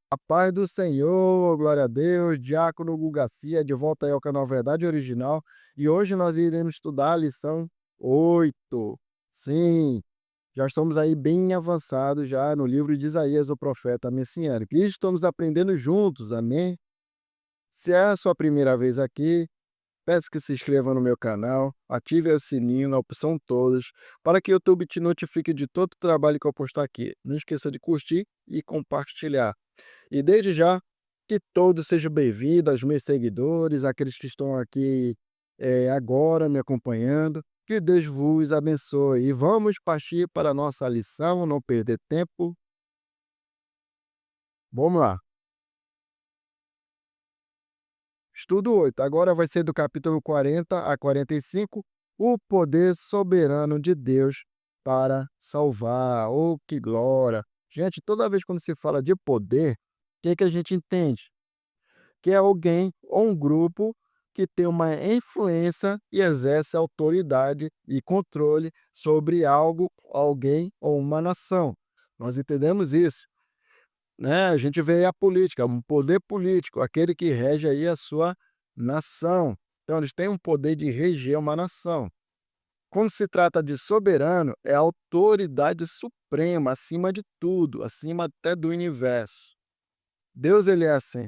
A paz do Senhor, glória a Deus, Diácono Hugo Garcia, de volta aí ao canal Verdade Original. E hoje nós iremos estudar a lição 8. Sim, já estamos aí bem avançados já no livro de Isaías, o profeta messiânico. E estamos aprendendo juntos, amém? Se é a sua primeira vez aqui, peço que se inscreva no meu canal, ative o sininho na opção todas, para que o YouTube te notifique de todo o trabalho que eu postar aqui. Não esqueça de curtir e compartilhar. E desde já, que todos sejam bem-vindos, aos meus seguidores, aqueles que estão aqui agora me acompanhando. Que Deus vos abençoe. E vamos partir para a nossa lição, não perder tempo. Vamos lá. Estudo 8. Agora vai ser do capítulo 40 a 45. O poder soberano de Deus para salvar. Oh, que glória! Gente, toda vez quando se fala de poder, o que a gente entende? Que é alguém ou um grupo que tem uma influência e exerce autoridade e controle sobre algo, alguém ou uma nação. Nós entendemos isso, né? A gente vê aí a política, um poder político, aquele que rege aí a sua nação. Então, eles têm um poder de reger uma nação. Quando se trata de soberano, é a autoridade suprema, acima de tudo, acima até do universo. Deus, ele é assim.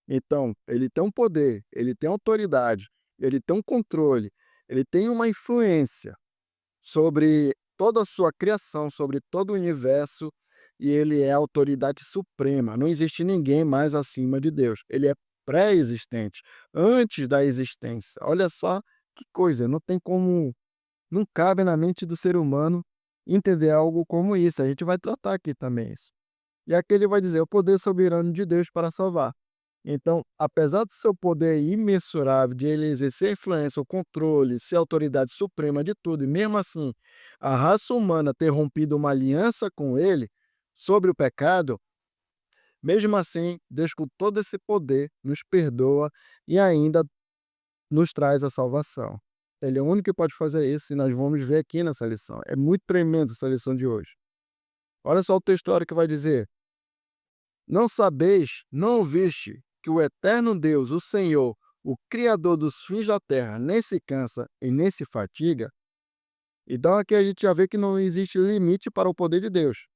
Então, ele tem um poder, ele tem autoridade, ele tem um controle, ele tem uma influência sobre toda a sua criação, sobre todo o universo, e ele é a autoridade suprema. Não existe ninguém mais acima de Deus. Ele é pré-existente, antes da existência. Olha só que coisa, não tem como, não cabe na mente do ser humano entender algo como isso. A gente vai tratar aqui também isso. E aqui ele vai dizer: o poder soberano de Deus para salvar. Então, apesar do seu poder imensurável, de ele exercer influência, o controle, ser a autoridade suprema de tudo, e mesmo assim a raça humana ter rompido uma aliança com ele sobre o pecado, mesmo assim, Deus, com todo esse poder, nos perdoa e ainda nos traz a salvação. Ele é o único que pode fazer isso, e nós vamos ver aqui nessa lição. É muito tremenda essa lição de hoje. Olha só o texto que vai dizer: não sabeis, não ouviste, que o eterno Deus, o Senhor, o Criador dos fins da terra, nem se cansa e nem se fatiga? Então aqui a gente já vê que não existe limite para o poder de Deus.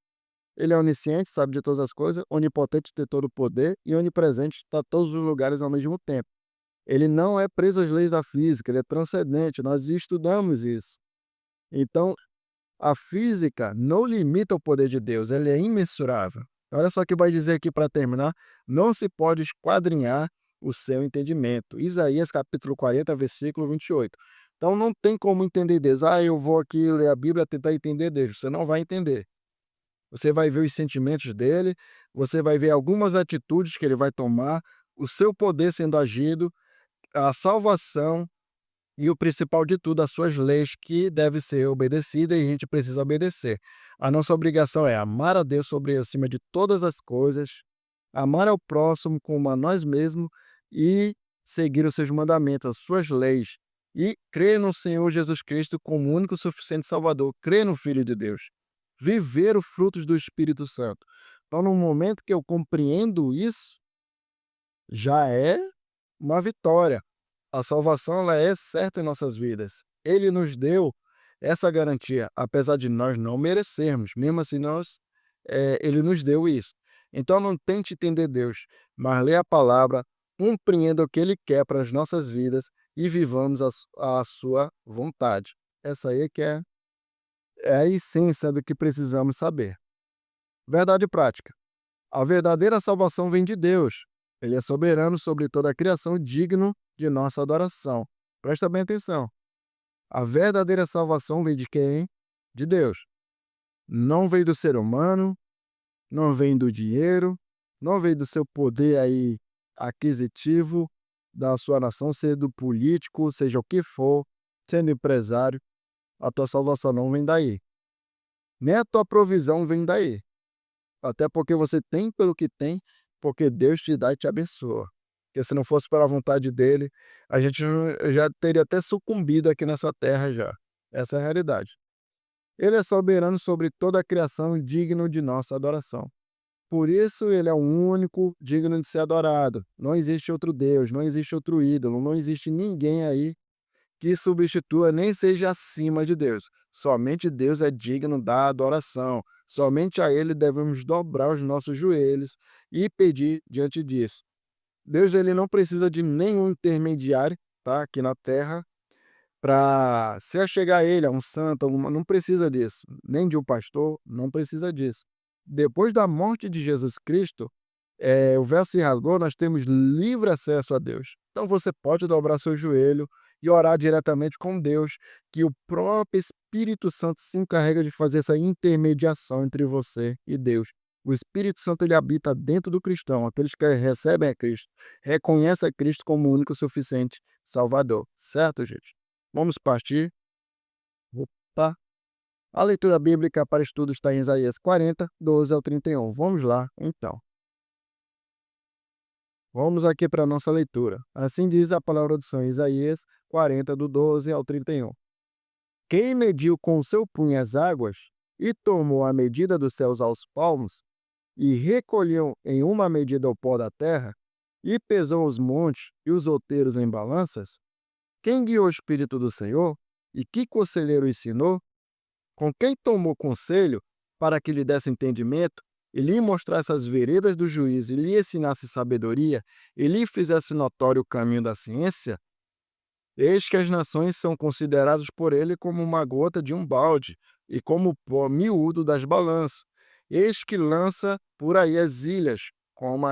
Ele é onisciente, sabe de todas as coisas, onipotente, tem todo o poder e onipresente, está em todos os lugares ao mesmo tempo. Ele não é preso às leis da física, ele é transcendente, nós estudamos isso. Então, a física não limita o poder de Deus, ele é imensurável. Olha só o que vai dizer aqui para terminar: não se pode esquadrinhar o seu entendimento. Isaías capítulo 40, versículo 28. Então não tem como entender Deus. Ah, eu vou aqui ler a Bíblia tentar entender Deus. Você não vai entender. Você vai ver os sentimentos dele, você vai ver algumas atitudes que ele vai tomar, o seu poder sendo agido, a salvação e o principal de tudo, as suas leis que devem ser obedecidas, e a gente precisa obedecer. A nossa obrigação é amar a Deus sobre acima de todas as coisas, amar ao próximo como a nós mesmos e seguir os seus mandamentos, as suas leis. E crer no Senhor Jesus Cristo como o único e suficiente Salvador, crer no Filho de Deus, viver os frutos do Espírito Santo. Então, no momento que eu compreendo isso, já é uma vitória. A salvação, ela é certa em nossas vidas. Ele nos deu essa garantia, apesar de nós não merecermos. Mesmo assim, ele nos deu isso. Então não tente entender Deus, mas lê a palavra, compreenda o que Ele quer para as nossas vidas e vivamos a sua vontade. Essa aí que é a essência do que precisamos saber. Verdade prática. A verdadeira salvação vem de Deus. Ele é soberano sobre toda a criação, digno de nossa adoração. Presta bem atenção. A verdadeira salvação vem de quem? De Deus. Não vem do ser humano, não vem do dinheiro, não vem do seu poder aí aquisitivo da sua nação, seja do político, seja o que for, sendo empresário, a tua salvação não vem daí. Nem a tua provisão vem daí. Até porque você tem pelo que tem, porque Deus te dá e te abençoa. Porque se não fosse pela vontade dele, a gente já teria até sucumbido aqui nessa terra já. Essa é a realidade. Ele é soberano sobre toda a criação e digno de nossa adoração. por isso ele é o único digno de ser adorado. Não existe outro Deus, não existe outro ídolo, não existe ninguém aí que substitua nem seja acima de Deus. Somente Deus é digno da adoração. Somente a Ele devemos dobrar os nossos joelhos e pedir diante disso. Deus ele não precisa de nenhum intermediário, tá, aqui na terra, para se achegar a Ele, a um santo, não precisa disso. Nem de um pastor, não precisa disso. Depois da morte de Jesus Cristo, o véu se rasgou, nós temos livre acesso a Deus. Então você pode dobrar seu joelho e orar diretamente com Deus, que o próprio Espírito Santo se encarrega de fazer essa intermediação entre você e Deus. O Espírito Santo ele habita dentro do cristão, aqueles que recebem a Cristo, reconhecem a Cristo como o único suficiente Salvador. Certo, gente? Vamos partir. Opa. A leitura bíblica para estudo está em Isaías 40, 12 ao 31. Vamos lá, então. Vamos aqui para a nossa leitura. Assim diz a palavra do Senhor, Isaías 40, do 12 ao 31. Quem mediu com o seu punho as águas, e tomou a medida dos céus aos palmos, e recolheu em uma medida o pó da terra, e pesou os montes e os outeiros em balanças? Quem guiou o Espírito do Senhor? E que conselheiro ensinou? Com quem tomou conselho para que lhe desse entendimento, e lhe mostrasse as veredas do juízo, e lhe ensinasse sabedoria, e lhe fizesse notório o caminho da ciência? Eis que as nações são consideradas por ele como uma gota de um balde, e como o pó miúdo das balanças. Eis que lança por aí as ilhas, como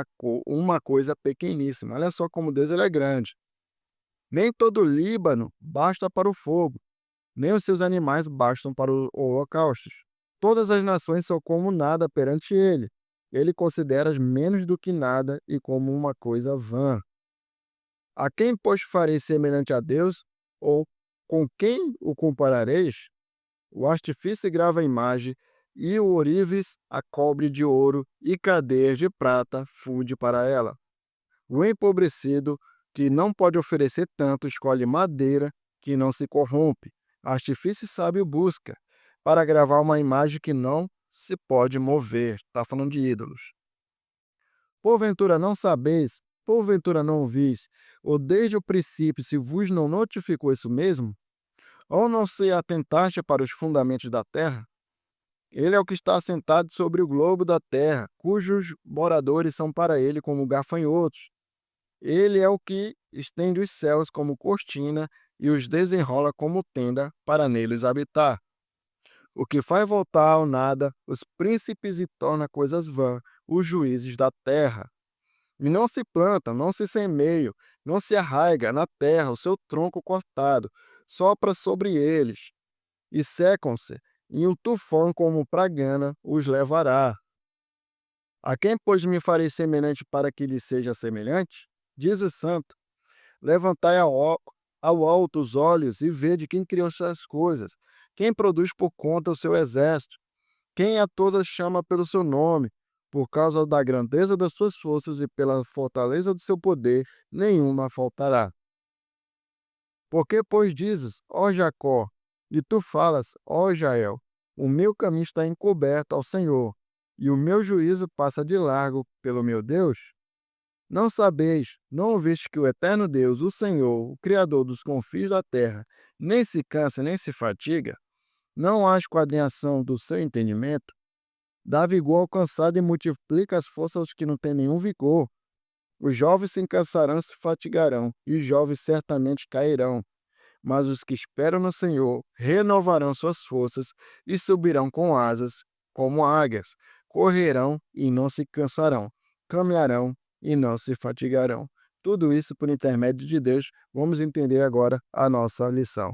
uma coisa pequeníssima. Olha só como Deus ele é grande. Nem todo o Líbano basta para o fogo, nem os seus animais bastam para os holocaustos. Todas as nações são como nada perante ele. Ele considera menos do que nada e como uma coisa vã. A quem, pois, farei semelhante a Deus? Ou com quem o comparareis? O artifício grava a imagem, e o ourives a cobre de ouro, e cadeias de prata funde para ela. O empobrecido, que não pode oferecer tanto, escolhe madeira que não se corrompe. Artifício sábio busca, para gravar uma imagem que não se pode mover. Está falando de ídolos. Porventura não sabeis, porventura não ouvis, ou desde o princípio se vos não notificou isso mesmo? Ou não se atentaste para os fundamentos da terra? Ele é o que está assentado sobre o globo da terra, cujos moradores são para ele como gafanhotos. Ele é o que estende os céus como cortina e os desenrola como tenda para neles habitar. O que faz voltar ao nada os príncipes e torna coisas vãs os juízes da terra. E não se planta, não se semeia, não se arraiga na terra o seu tronco cortado, sopra sobre eles, e secam-se, e um tufão como pragana os levará. A quem, pois, me farei semelhante para que lhe seja semelhante? Diz o santo. Levantai ao alto os olhos e vede quem criou essas coisas, quem produz por conta o seu exército, quem a todas chama pelo seu nome, por causa da grandeza das suas forças e pela fortaleza do seu poder, nenhuma faltará. Porque, pois, dizes, ó Jacó, e tu falas, ó Israel, o meu caminho está encoberto ao Senhor, e o meu juízo passa de largo pelo meu Deus? Não sabeis, não ouvistes que o eterno Deus, o Senhor, o Criador dos confins da terra, nem se cansa, nem se fatiga? Não há esquadrinhação do seu entendimento? Dá vigor ao cansado e multiplica as forças aos que não têm nenhum vigor. Os jovens se cansarão e se fatigarão, e os jovens certamente cairão. Mas os que esperam no Senhor renovarão suas forças e subirão com asas como águias. Correrão e não se cansarão, caminharão e não se fatigarão. Tudo isso por intermédio de Deus. Vamos entender agora a nossa lição.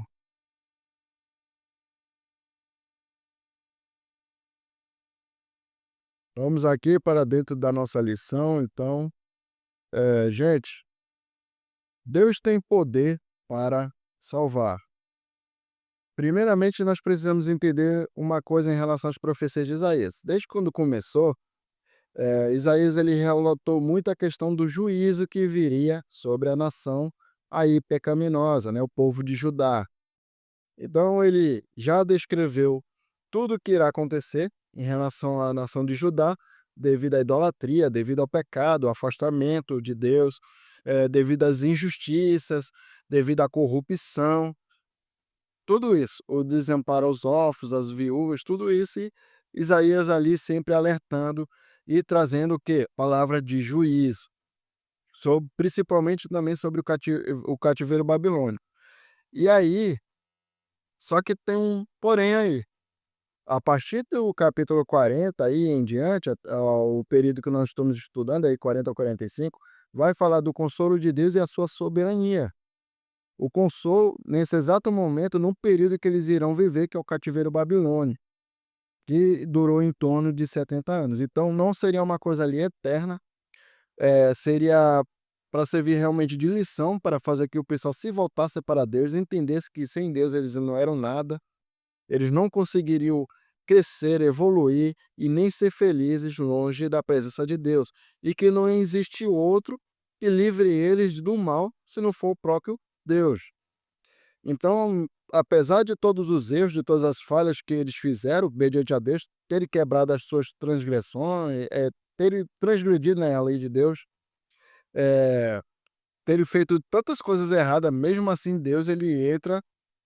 Vamos aqui para dentro da nossa lição, então, gente, Deus tem poder para salvar. Primeiramente, nós precisamos entender uma coisa em relação às profecias de Isaías. Desde quando começou, Isaías ele relatou muito a questão do juízo que viria sobre a nação aí pecaminosa, né, o povo de Judá. Então ele já descreveu tudo o que irá acontecer em relação à nação de Judá, devido à idolatria, devido ao pecado, ao afastamento de Deus, devido às injustiças, devido à corrupção, tudo isso, o desamparo aos órfãos, às viúvas, tudo isso, e Isaías ali sempre alertando e trazendo o quê? Palavra de juízo, principalmente também sobre o cativeiro babilônico. E aí, só que tem um porém aí. A partir do capítulo 40 aí em diante, o período que nós estamos estudando aí, 40 ao 45, vai falar do consolo de Deus e a sua soberania. O consolo, nesse exato momento, num período que eles irão viver, que é o cativeiro babilônico, que durou em torno de 70 anos. Então não seria uma coisa ali eterna, seria para servir realmente de lição, para fazer que o pessoal se voltasse para Deus, entendesse que sem Deus eles não eram nada, eles não conseguiriam crescer, evoluir e nem ser felizes longe da presença de Deus, e que não existe outro que livre eles do mal, se não for o próprio Deus. Então, apesar de todos os erros, de todas as falhas que eles fizeram mediante a Deus, terem quebrado as suas transgressões, terem transgredido, né, a lei de Deus, eh, terem feito tantas coisas erradas, mesmo assim Deus ele entra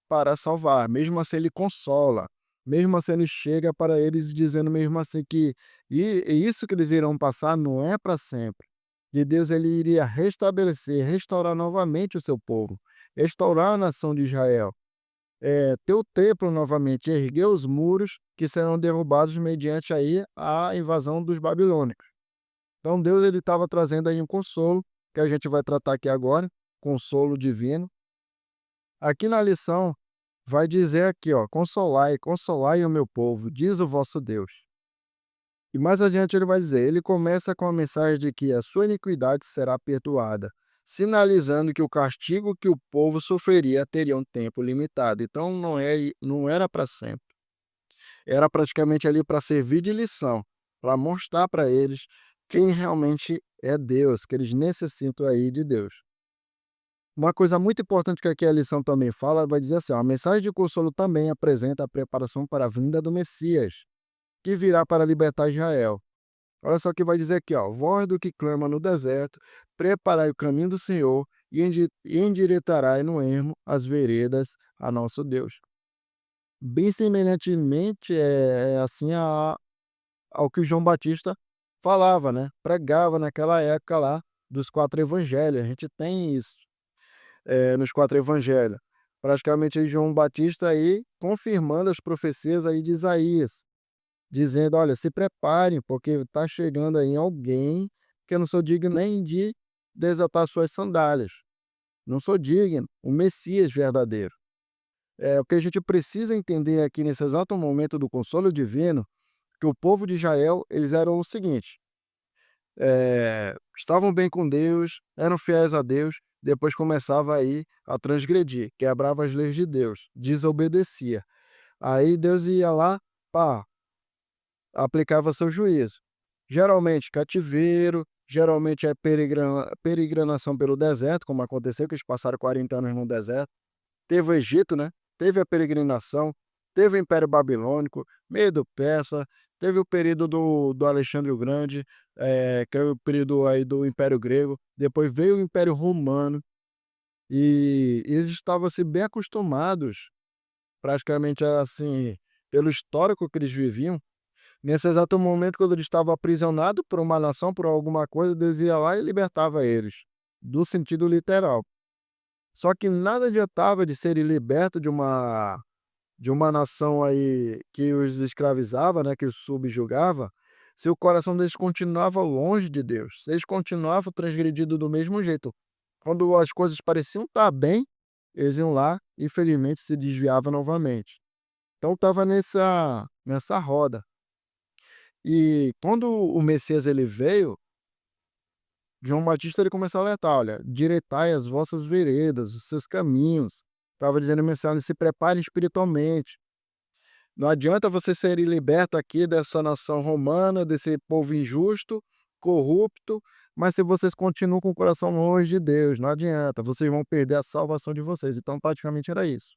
para salvar, mesmo assim ele consola, mesmo assim ele chega para eles dizendo mesmo assim que e isso que eles irão passar não é para sempre. De Deus ele iria restabelecer, restaurar novamente o seu povo, restaurar a nação de Israel, ter o templo novamente, erguer os muros que serão derrubados mediante aí a invasão dos babilônicos. Então Deus ele estava trazendo aí um consolo, que a gente vai tratar aqui agora, consolo divino. Aqui na lição vai dizer aqui, ó: "Consolai, consolai o meu povo, diz o vosso Deus". E mais adiante ele vai dizer, ele começa com a mensagem de que a sua iniquidade será perdoada, sinalizando que o castigo que o povo sofreria teria um tempo limitado. Então não era para sempre. Era praticamente ali para servir de lição, para mostrar para eles quem realmente é Deus, que eles necessitam aí de Deus. Uma coisa muito importante que aqui a lição também fala, vai dizer assim, ó: "A mensagem de consolo também apresenta a preparação para a vinda do Messias, que virá para libertar Israel". Olha só o que vai dizer aqui, ó: "Voz do que clama no deserto, preparai o caminho do Senhor e endireitarai no ermo as veredas a nosso Deus". Bem semelhantemente, assim ao que João Batista falava, né, pregava naquela época lá dos 4 evangelhos. A gente tem isso, nos 4 evangelhos. Praticamente aí João Batista aí confirmando as profecias aí de Isaías, dizendo: "Olha, se preparem, porque está chegando aí alguém que eu não sou digno nem de desatar suas sandálias. Não sou digno, o Messias verdadeiro". O que a gente precisa entender aqui nesse exato momento do consolo divino, que o povo de Israel, eles eram o seguinte: estavam bem com Deus, eram fiéis a Deus, depois começava aí a transgredir, quebrava as leis de Deus, desobedecia. Aí Deus ia lá, pá, aplicava seu juízo. Geralmente cativeiro, geralmente é peregrinação pelo deserto, como aconteceu, que eles passaram 40 anos no deserto. Teve o Egito, né, teve a peregrinação, teve o Império Babilônico, Medo-Persa, teve o período do Alexandre o Grande, que é o período aí do Império Grego, depois veio o Império Romano, e eles estavam, assim, bem acostumados, praticamente, assim, pelo histórico que eles viviam. Nesse exato momento, quando eles estavam aprisionados por uma nação, por alguma coisa, Deus ia lá e libertava eles, do sentido literal. Só que nada adiantava de serem libertos de uma nação aí que os escravizava, né, que os subjugava, se o coração deles continuava longe de Deus, se eles continuavam transgredindo do mesmo jeito. Quando as coisas pareciam estar bem, eles iam lá e infelizmente se desviavam novamente. Então estava nessa roda. E quando o Messias ele veio, João Batista ele começou a alertar: "Olha, direitai as vossas veredas, os seus caminhos". Estava dizendo a mensagem: "Se preparem espiritualmente. Não adianta você serem liberto aqui dessa nação romana, desse povo injusto, corrupto, mas se vocês continuam com o coração longe de Deus, não adianta, vocês vão perder a salvação de vocês". Então praticamente era isso.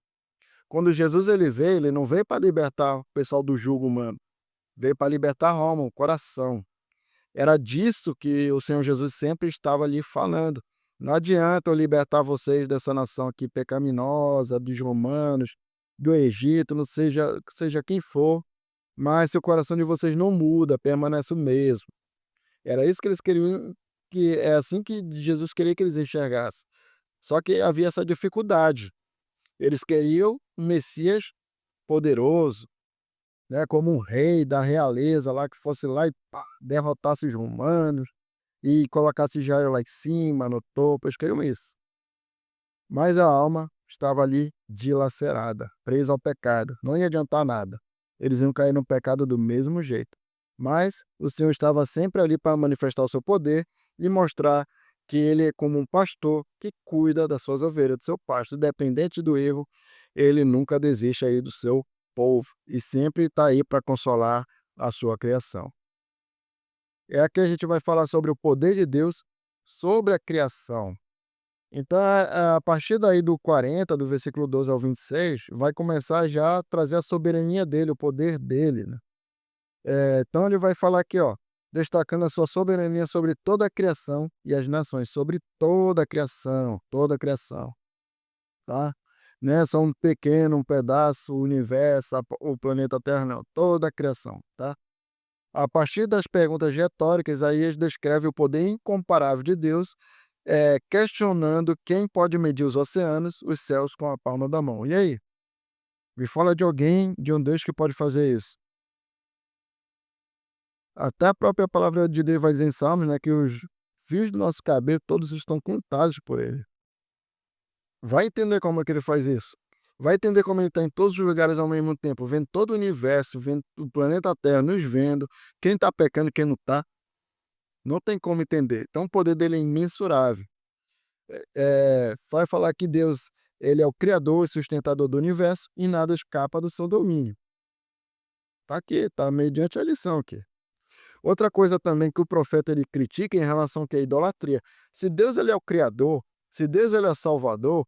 Quando Jesus ele veio, não veio para libertar o pessoal do jugo humano, veio para libertar Roma, o coração. Era disso que o Senhor Jesus sempre estava ali falando. Não adianta eu libertar vocês dessa nação aqui pecaminosa, dos romanos, do Egito, não seja quem for, mas se o coração de vocês não muda, permanece o mesmo. Era isso que eles queriam, que é assim que Jesus queria que eles enxergassem. Só que havia essa dificuldade. Eles queriam um Messias poderoso, né, como um rei da realeza lá, que fosse lá e pá, derrotasse os romanos e colocasse Israel lá em cima, no topo, eles queriam isso. Mas a alma estava ali dilacerada, presa ao pecado, não ia adiantar nada. Eles iam cair no pecado do mesmo jeito. Mas o Senhor estava sempre ali para manifestar o seu poder e mostrar que ele é como um pastor que cuida das suas ovelhas, do seu pasto, independente do erro, ele nunca desiste aí do seu povo e sempre está aí para consolar a sua criação. É aqui a gente vai falar sobre o poder de Deus sobre a criação. Então, a partir daí do 40, do versículo 12 ao 26, vai começar já a trazer a soberania dele, o poder dele, né. Então ele vai falar aqui, ó, destacando a sua soberania sobre toda a criação e as nações, sobre toda a criação, tá. Não é só um pequeno, um pedaço, o universo, o planeta Terra, não, toda a criação, tá. A partir das perguntas retóricas, Isaías descreve o poder incomparável de Deus, questionando quem pode medir os oceanos, os céus com a palma da mão. E aí? Me fala de alguém, de um Deus que pode fazer isso. Até a própria palavra de Deus vai dizer em Salmos, né, que os fios do nosso cabelo todos estão contados por ele. Vai entender como é que ele faz isso. Vai entender como ele está em todos os lugares ao mesmo tempo, vendo todo o universo, vendo o planeta Terra, nos vendo, quem está pecando, quem não está. Não tem como entender. Então o poder dele é imensurável. Vai falar que Deus, ele é o criador e sustentador do universo e nada escapa do seu domínio. Tá aqui, tá mediante a lição aqui. Outra coisa também que o profeta ele critica em relação que é a idolatria. Se Deus ele é o criador, se Deus ele é o salvador,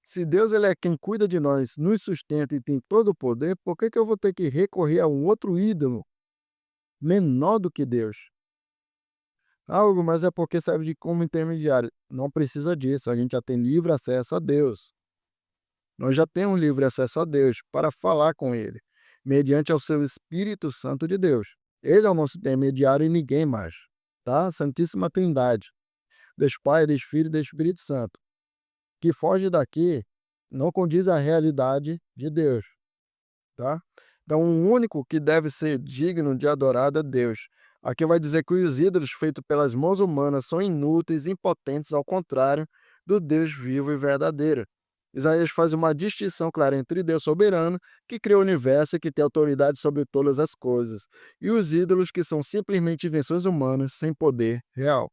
se Deus ele é quem cuida de nós, nos sustenta e tem todo o poder, por que que eu vou ter que recorrer a um outro ídolo menor do que Deus? Algo, mas é porque serve de como intermediário. Não precisa disso, a gente já tem livre acesso a Deus. Nós já temos livre acesso a Deus para falar com Ele, mediante ao seu Espírito Santo de Deus. Ele é o nosso intermediário e ninguém mais, tá? Santíssima Trindade, Deus Pai, Deus Filho e Deus Espírito Santo. Que foge daqui não condiz à realidade de Deus, tá? Então, o único que deve ser digno de adorado é Deus. Aqui vai dizer que os ídolos feitos pelas mãos humanas são inúteis, impotentes, ao contrário do Deus vivo e verdadeiro. Isaías faz uma distinção clara entre Deus soberano, que criou o universo e que tem autoridade sobre todas as coisas, e os ídolos, que são simplesmente invenções humanas sem poder real.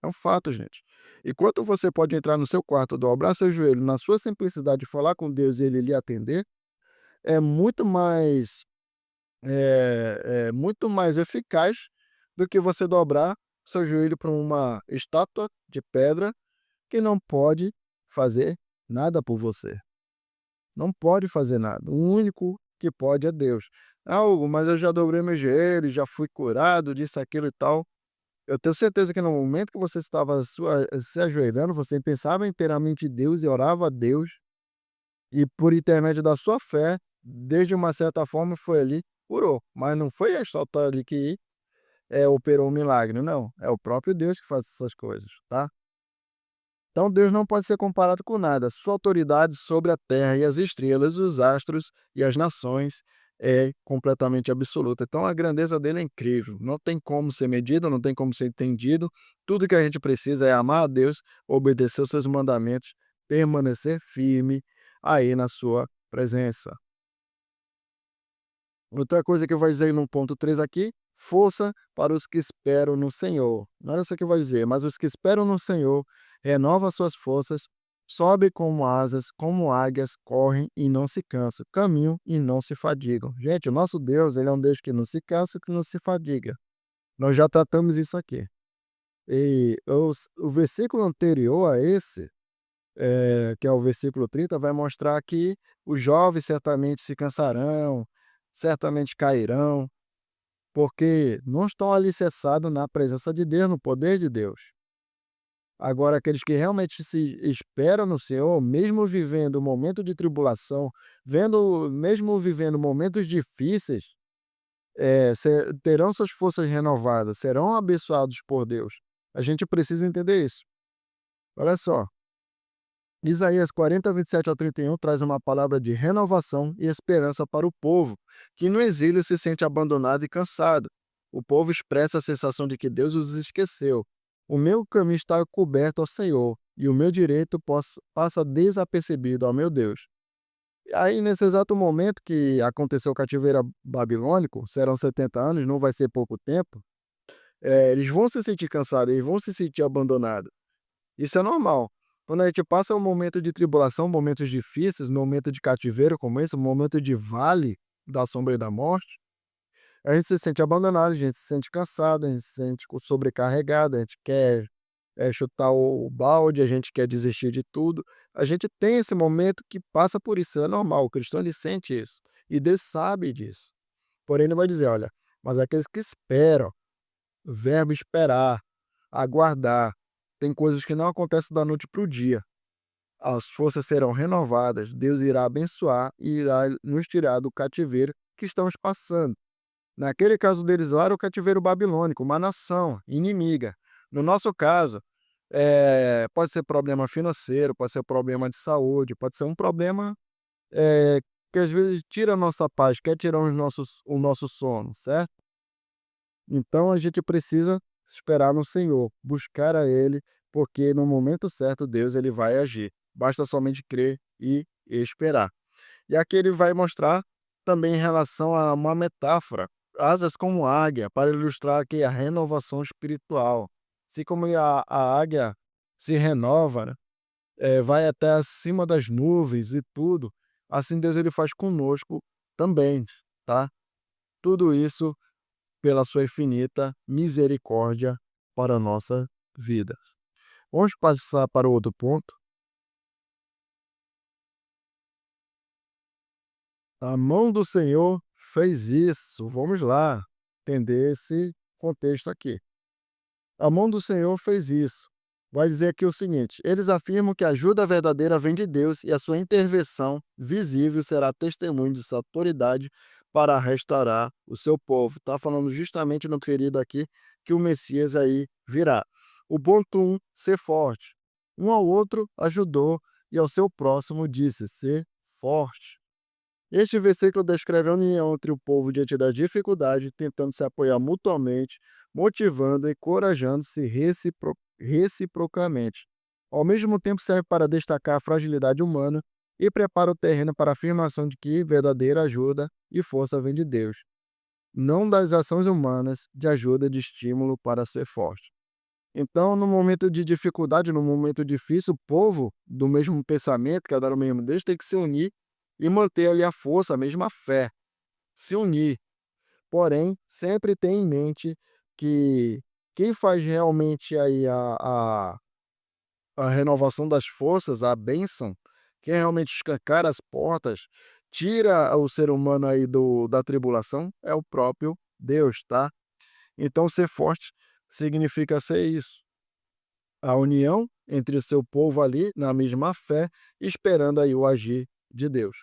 É um fato, gente. Enquanto você pode entrar no seu quarto, dobrar seu joelho na sua simplicidade e falar com Deus e ele lhe atender, é muito mais eficaz do que você dobrar seu joelho para uma estátua de pedra que não pode fazer nada por você. Não pode fazer nada. O único que pode é Deus. Ah, Hugo, mas eu já dobrei meu joelho, já fui curado disso, aquilo e tal. Eu tenho certeza que no momento que você estava se ajoelhando, você pensava inteiramente em Deus e orava a Deus, e por intermédio da sua fé, desde uma certa forma, foi ali, curou. Mas não foi a estátua ali que operou um milagre, não. É o próprio Deus que faz essas coisas, tá? Então Deus não pode ser comparado com nada. Sua autoridade sobre a terra e as estrelas, os astros e as nações é completamente absoluta. Então a grandeza dele é incrível. Não tem como ser medido, não tem como ser entendido. Tudo que a gente precisa é amar a Deus, obedecer os seus mandamentos, permanecer firme aí na sua presença. Outra coisa que vai dizer no ponto 3 aqui, força para os que esperam no Senhor. Não era isso que vai dizer, mas os que esperam no Senhor renovam suas forças, sobe como asas, como águias, correm e não se cansam, caminham e não se fadigam. Gente, o nosso Deus, ele é um Deus que não se cansa, que não se fadiga. Nós já tratamos isso aqui. E o versículo anterior a esse, que é o versículo 30, vai mostrar que os jovens certamente se cansarão, certamente cairão, porque não estão alicerçados na presença de Deus, no poder de Deus. Agora, aqueles que realmente se esperam no Senhor, mesmo vivendo um momento de tribulação, mesmo vivendo momentos difíceis, terão suas forças renovadas, serão abençoados por Deus. A gente precisa entender isso. Olha só, Isaías 40, 27 ao 31 traz uma palavra de renovação e esperança para o povo, que no exílio se sente abandonado e cansado. O povo expressa a sensação de que Deus os esqueceu. O meu caminho está coberto ao Senhor, e o meu direito passa desapercebido ao meu Deus. E aí, nesse exato momento que aconteceu o cativeiro babilônico, serão 70 anos, não vai ser pouco tempo, eles vão se sentir cansados, eles vão se sentir abandonados. Isso é normal. Quando a gente passa um momento de tribulação, momentos difíceis, momento de cativeiro como esse, um momento de vale da sombra e da morte, a gente se sente abandonado, a gente se sente cansado, a gente se sente sobrecarregado, a gente quer chutar o balde, a gente quer desistir de tudo. A gente tem esse momento que passa por isso, é normal, o cristão ele sente isso. E Deus sabe disso. Porém, ele vai dizer: olha, mas aqueles que esperam, o verbo esperar, aguardar, tem coisas que não acontecem da noite para o dia. As forças serão renovadas, Deus irá abençoar e irá nos tirar do cativeiro que estamos passando. Naquele caso deles lá era o cativeiro babilônico, uma nação inimiga. No nosso caso, pode ser problema financeiro, pode ser problema de saúde, pode ser um problema eh, que às vezes tira a nossa paz, quer tirar o nosso sono, certo? Então a gente precisa esperar no Senhor, buscar a Ele, porque no momento certo Deus ele vai agir. Basta somente crer e esperar. E aqui ele vai mostrar também em relação a uma metáfora, asas como águia, para ilustrar aqui a renovação espiritual. Assim como a águia se renova, né, vai até acima das nuvens e tudo, assim Deus ele faz conosco também, tá? Tudo isso pela sua infinita misericórdia para a nossa vida. Vamos passar para o outro ponto. A mão do Senhor fez isso. Vamos lá entender esse contexto aqui. A mão do Senhor fez isso. Vai dizer aqui o seguinte: eles afirmam que a ajuda verdadeira vem de Deus e a sua intervenção visível será testemunho de sua autoridade para restaurar o seu povo. Está falando justamente no querido aqui que o Messias aí virá. O ponto 1, ser forte. Um ao outro ajudou e ao seu próximo disse: ser forte. Este versículo descreve a união entre o povo diante da dificuldade, tentando se apoiar mutuamente, motivando e encorajando-se reciprocamente. Ao mesmo tempo, serve para destacar a fragilidade humana e prepara o terreno para a afirmação de que verdadeira ajuda e força vem de Deus, não das ações humanas de ajuda e de estímulo para ser forte. Então, no momento de dificuldade, no momento difícil, o povo do mesmo pensamento, cada um do mesmo Deus, tem que se unir e manter ali a força, a mesma fé, se unir. Porém, sempre tem em mente que quem faz realmente aí a renovação das forças, a bênção, quem realmente escancara as portas, tira o ser humano aí da tribulação, é o próprio Deus, tá? Então, ser forte significa ser isso. A união entre o seu povo ali, na mesma fé, esperando aí o agir de Deus.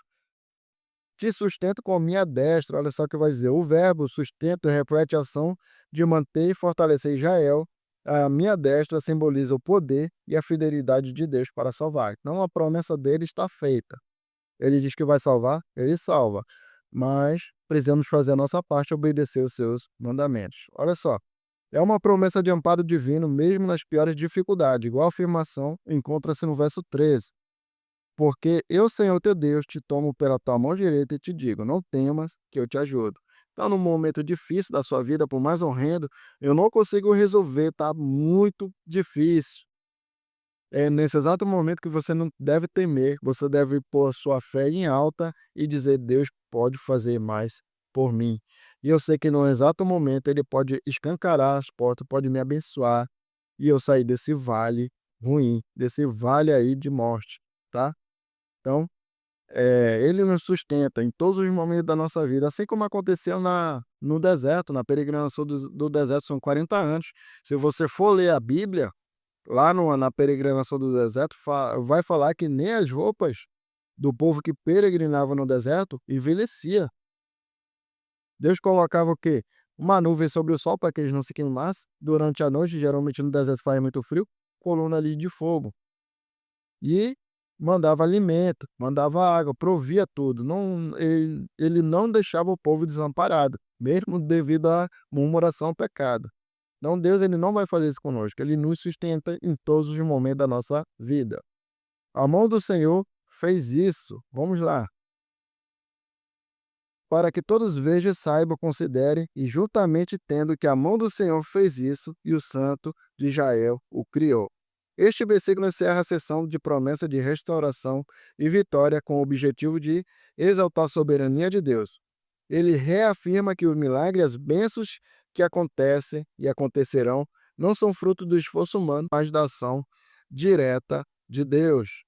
Te sustento com a minha destra. Olha só o que vai dizer. O verbo sustento reflete a ação de manter e fortalecer Israel. A minha destra simboliza o poder e a fidelidade de Deus para salvar. Então a promessa dele está feita. Ele diz que vai salvar, ele salva. Mas precisamos fazer a nossa parte e obedecer os seus mandamentos. Olha só. É uma promessa de amparo divino, mesmo nas piores dificuldades. Igual a afirmação encontra-se no verso 13. Porque eu, Senhor teu Deus, te tomo pela tua mão direita e te digo: não temas, que eu te ajudo. Está num momento difícil da sua vida, por mais horrendo, eu não consigo resolver, está muito difícil. É nesse exato momento que você não deve temer, você deve pôr sua fé em alta e dizer: Deus pode fazer mais por mim. E eu sei que no exato momento Ele pode escancarar as portas, pode me abençoar e eu sair desse vale ruim, desse vale aí de morte, tá? Então, Ele nos sustenta em todos os momentos da nossa vida, assim como aconteceu no deserto, na peregrinação do deserto, são 40 anos. Se você for ler a Bíblia, lá na peregrinação do deserto, vai falar que nem as roupas do povo que peregrinava no deserto envelhecia. Deus colocava o quê? Uma nuvem sobre o sol para que eles não se queimassem. Durante a noite, geralmente no deserto faz muito frio, coluna ali de fogo. E mandava alimento, mandava água, provia tudo. Não, ele não deixava o povo desamparado, mesmo devido à murmuração ao pecado. Então Deus ele não vai fazer isso conosco, ele nos sustenta em todos os momentos da nossa vida. A mão do Senhor fez isso. Vamos lá. Para que todos vejam, saibam, considerem, e juntamente tendo que a mão do Senhor fez isso, e o Santo de Israel o criou. Este versículo encerra a sessão de promessa de restauração e vitória com o objetivo de exaltar a soberania de Deus. Ele reafirma que os milagres e as bênçãos que acontecem e acontecerão não são fruto do esforço humano, mas da ação direta de Deus.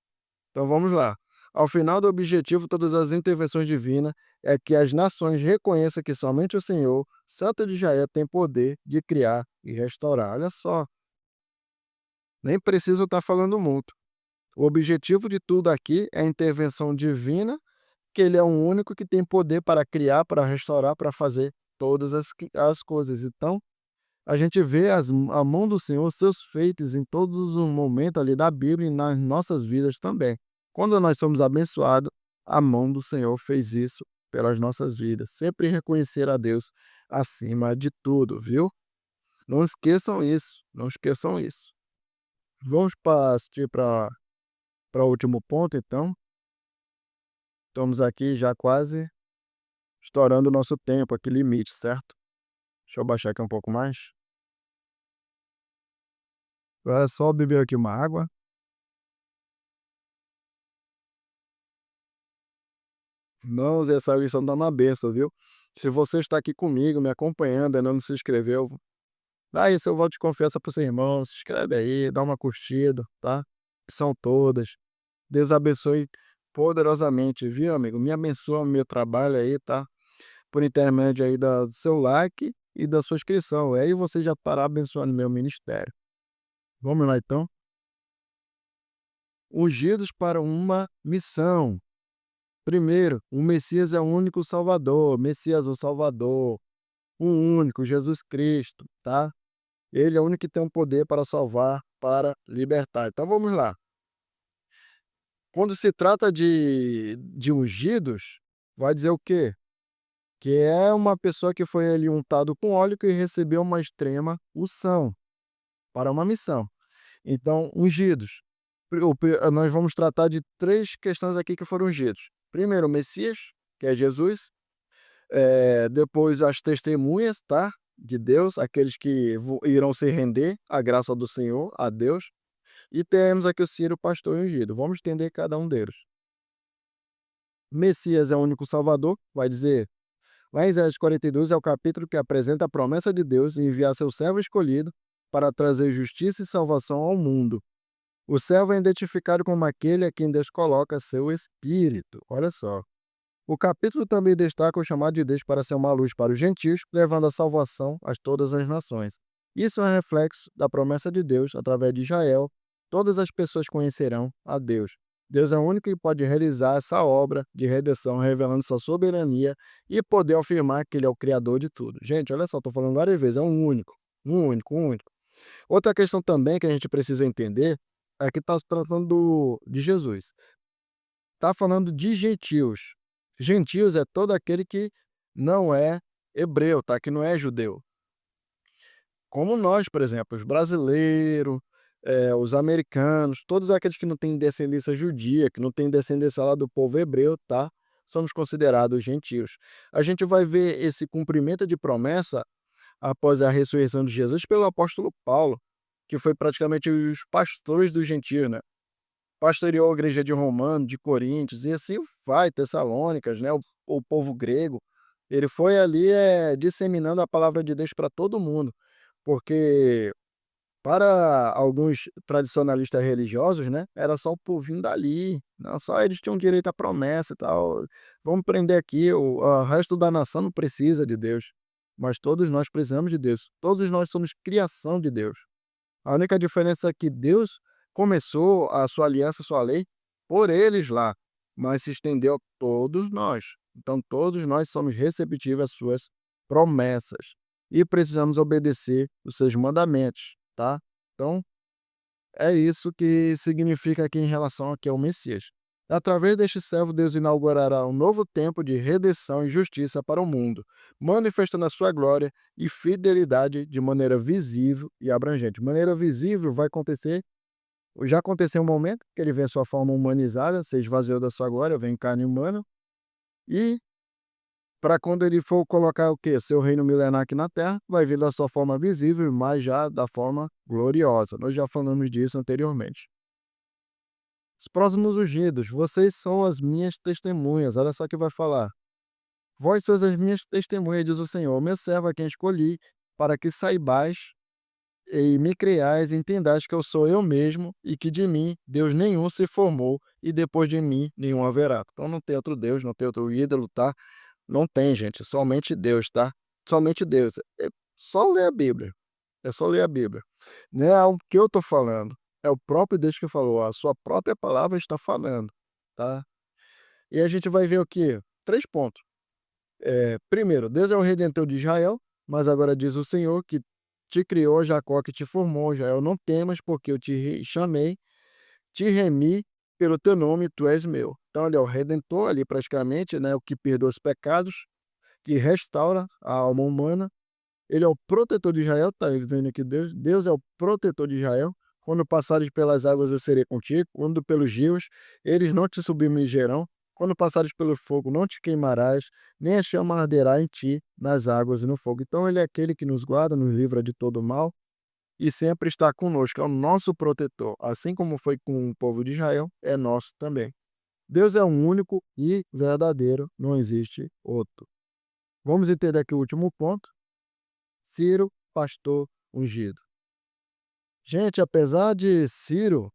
Então vamos lá. Ao final do objetivo, todas as intervenções divinas é que as nações reconheçam que somente o Senhor, Santo de Israel, tem poder de criar e restaurar. Olha só, nem preciso estar falando muito. O objetivo de tudo aqui é a intervenção divina, que ele é o único que tem poder para criar, para restaurar, para fazer todas as coisas. Então, a gente vê a mão do Senhor, seus feitos em todos os momentos ali da Bíblia e nas nossas vidas também. Quando nós somos abençoados, a mão do Senhor fez isso pelas nossas vidas. Sempre reconhecer a Deus acima de tudo, viu? Não esqueçam isso, não esqueçam isso. Vamos partir para o último ponto, então. Estamos aqui já quase estourando o nosso tempo, aqui limite, certo? Deixa eu baixar aqui um pouco mais. Agora é só beber aqui uma água. Irmãos, essa lição dá uma benção, viu? Se você está aqui comigo, me acompanhando, ainda não se inscreveu, dá aí seu voto de confiança para o seu irmão, se inscreve aí, dá uma curtida, tá? Que são todas. Deus abençoe poderosamente, viu, amigo? Me abençoa o meu trabalho aí, tá? Por intermédio aí do seu like e da sua inscrição. Aí você já estará abençoando meu ministério. Vamos lá, então? Ungidos para uma missão. Primeiro, o Messias é o único Salvador, Messias o Salvador, o único, Jesus Cristo, tá? Ele é o único que tem um poder para salvar, para libertar. Então vamos lá. Quando se trata de ungidos, vai dizer o quê? Que é uma pessoa que foi ali untado com óleo que recebeu uma extrema unção para uma missão. Então, ungidos. Nós vamos tratar de três questões aqui que foram ungidos. Primeiro, o Messias, que é Jesus. Depois, as testemunhas, tá? De Deus, aqueles que irão se render à graça do Senhor, a Deus. E temos aqui o Ciro, pastor ungido. Vamos entender cada um deles. Messias é o único Salvador, vai dizer. Lá em Isaías 42 é o capítulo que apresenta a promessa de Deus em enviar seu servo escolhido para trazer justiça e salvação ao mundo. O servo é identificado como aquele a quem Deus coloca seu espírito. Olha só. O capítulo também destaca o chamado de Deus para ser uma luz para os gentios, levando a salvação a todas as nações. Isso é um reflexo da promessa de Deus através de Israel. Todas as pessoas conhecerão a Deus. Deus é o único que pode realizar essa obra de redenção, revelando sua soberania e poder afirmar que Ele é o Criador de tudo. Gente, olha só, estou falando várias vezes, é um único, um único, um único. Outra questão também que a gente precisa entender é que está tratando de Jesus. Está falando de gentios. Gentios é todo aquele que não é hebreu, tá? Que não é judeu. Como nós, por exemplo, os brasileiros, os americanos, todos aqueles que não têm descendência judia, que não têm descendência lá do povo hebreu, tá? Somos considerados gentios. A gente vai ver esse cumprimento de promessa após a ressurreição de Jesus pelo apóstolo Paulo, que foi praticamente os pastores dos gentios, né? Pastoreou a igreja de Romano, de Coríntios, e assim vai, Tessalônicas, né? O povo grego. Ele foi ali disseminando a palavra de Deus para todo mundo, porque Para alguns tradicionalistas religiosos, né, era só o povinho dali, não, só eles tinham direito à promessa e tal. Vamos prender aqui, o resto da nação não precisa de Deus, mas todos nós precisamos de Deus. Todos nós somos criação de Deus. A única diferença é que Deus começou a sua aliança, a sua lei, por eles lá, mas se estendeu a todos nós. Então, todos nós somos receptivos às suas promessas e precisamos obedecer os seus mandamentos, tá? Então, é isso que significa aqui em relação aqui ao Messias. Através deste servo, Deus inaugurará um novo tempo de redenção e justiça para o mundo, manifestando a sua glória e fidelidade de maneira visível e abrangente. De maneira visível vai acontecer, já aconteceu um momento que ele vem em sua forma humanizada, se esvaziou da sua glória, vem em carne humana, e para quando ele for colocar o quê? Seu reino milenar aqui na terra, vai vir da sua forma visível, mas já da forma gloriosa. Nós já falamos disso anteriormente. Os próximos ungidos, vocês são as minhas testemunhas. Olha só o que vai falar. Vós sois as minhas testemunhas, diz o Senhor, meu servo a quem escolhi, para que saibais e me creais e entendais que eu sou eu mesmo e que de mim Deus nenhum se formou e depois de mim nenhum haverá. Então não tem outro Deus, não tem outro ídolo, tá? Não tem, gente, somente Deus, tá? Somente Deus. É só ler a Bíblia. É só ler a Bíblia. Não é o que eu tô falando. É o próprio Deus que falou. A sua própria palavra está falando, tá? E a gente vai ver o quê? 3 pontos. Primeiro, Deus é o redentor de Israel, mas agora diz o Senhor que te criou, Jacó que te formou, Israel, não temas, porque eu te chamei, te remi pelo teu nome, tu és meu. Então ele é o redentor ali praticamente, né, o que perdoa os pecados, que restaura a alma humana. Ele é o protetor de Israel, tá dizendo aqui Deus é o protetor de Israel. Quando passares pelas águas eu serei contigo, quando pelos rios eles não te submergerão, quando passares pelo fogo não te queimarás, nem a chama arderá em ti nas águas e no fogo. Então ele é aquele que nos guarda, nos livra de todo mal e sempre está conosco, é o nosso protetor. Assim como foi com o povo de Israel, é nosso também. Deus é um único e verdadeiro, não existe outro. Vamos entender aqui o último ponto. Ciro, pastor ungido. Gente, apesar de Ciro,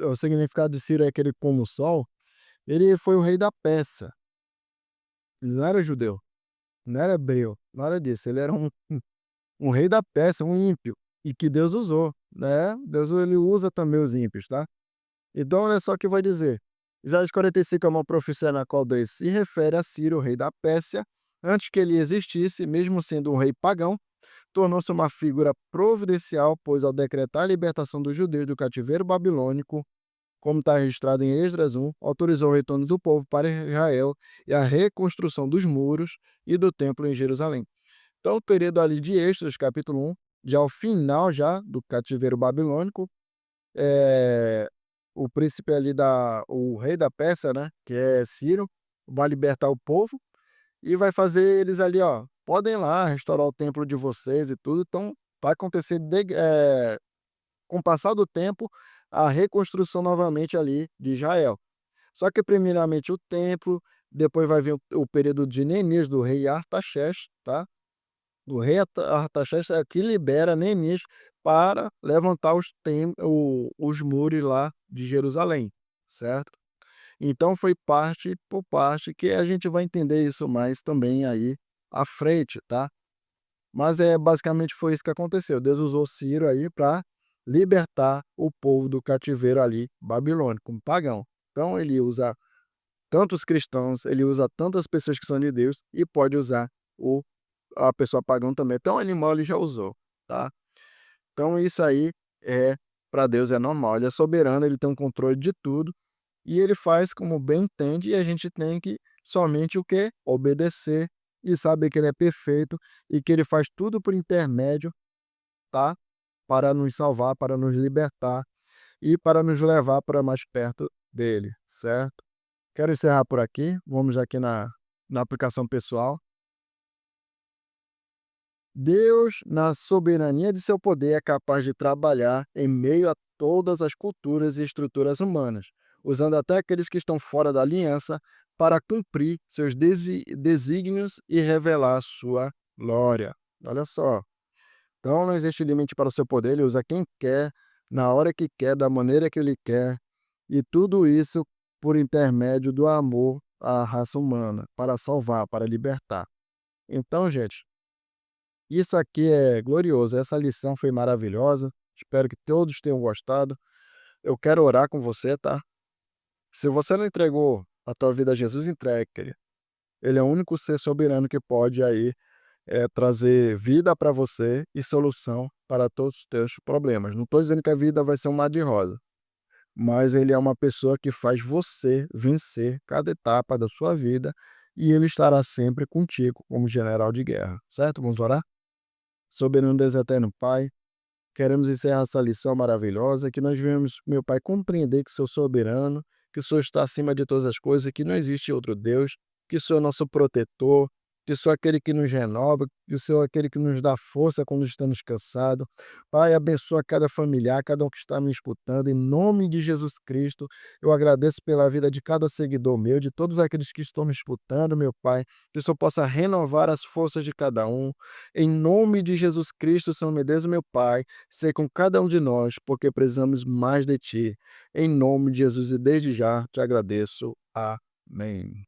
o significado de Ciro é aquele como o sol, ele foi o rei da Pérsia. Ele não era judeu, não era hebreu, nada disso. Ele era um rei da Pérsia, um ímpio, e que Deus usou, né? Deus ele usa também os ímpios, tá? Então, olha só o que vai dizer. Isaías 45 é uma profecia na qual Deus se refere a Ciro, o rei da Pérsia, antes que ele existisse, mesmo sendo um rei pagão, tornou-se uma figura providencial, pois ao decretar a libertação dos judeus do cativeiro babilônico, como está registrado em Esdras 1, autorizou o retorno do povo para Israel e a reconstrução dos muros e do templo em Jerusalém. Então, o período ali de Esdras, capítulo 1, já ao final já do cativeiro babilônico, é, o príncipe ali o rei da Pérsia, né, que é Ciro, vai libertar o povo e vai fazer eles ali, ó, podem lá restaurar o templo de vocês e tudo. Então, vai acontecer com o passar do tempo, a reconstrução novamente ali de Israel. Só que primeiramente o templo, depois vai vir o período de Neemias, do rei Artaxerxes, tá? O rei Artaxerxes é que libera Neemias para levantar os muros lá de Jerusalém, certo? Então foi parte por parte que a gente vai entender isso mais também aí à frente, tá? Mas basicamente foi isso que aconteceu. Deus usou Ciro aí para libertar o povo do cativeiro ali babilônico, como pagão. Então ele usa tantos cristãos, ele usa tantas pessoas que são de Deus e pode usar o a pessoa pagã também. Então animal ele já usou, tá? Então isso aí é para Deus é normal, ele é soberano, ele tem um controle de tudo e ele faz como bem entende e a gente tem que somente o quê? Obedecer e saber que ele é perfeito e que ele faz tudo por intermédio, tá? Para nos salvar, para nos libertar e para nos levar para mais perto dele, certo? Quero encerrar por aqui. Vamos aqui na aplicação pessoal. Deus, na soberania de seu poder, é capaz de trabalhar em meio a todas as culturas e estruturas humanas, usando até aqueles que estão fora da aliança para cumprir seus desígnios e revelar sua glória. Olha só. Então não existe limite para o seu poder, ele usa quem quer, na hora que quer, da maneira que ele quer, e tudo isso por intermédio do amor à raça humana, para salvar, para libertar. Então, gente, isso aqui é glorioso, essa lição foi maravilhosa, espero que todos tenham gostado. Eu quero orar com você, tá? Se você não entregou a tua vida a Jesus, entregue, querido. Ele é o único ser soberano que pode aí, trazer vida para você e solução para todos os teus problemas. Não estou dizendo que a vida vai ser um mar de rosa, mas ele é uma pessoa que faz você vencer cada etapa da sua vida e ele estará sempre contigo como general de guerra, certo? Vamos orar? Soberano Deus eterno Pai, queremos encerrar essa lição maravilhosa, que nós venhamos, meu Pai, compreender que o Senhor é soberano, que o Senhor está acima de todas as coisas, que não existe outro Deus, que o Senhor é nosso protetor, que o Senhor é aquele que nos renova, que o Senhor é aquele que nos dá força quando estamos cansados. Pai, abençoa cada familiar, cada um que está me escutando, em nome de Jesus Cristo. Eu agradeço pela vida de cada seguidor meu, de todos aqueles que estão me escutando, meu Pai, que o Senhor possa renovar as forças de cada um. Em nome de Jesus Cristo, Senhor meu Deus, meu Pai, ser com cada um de nós, porque precisamos mais de Ti. Em nome de Jesus e desde já te agradeço. Amém.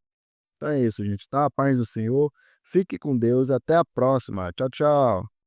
Então é isso, gente, tá? A paz do Senhor. Fique com Deus. Até a próxima. Tchau, tchau.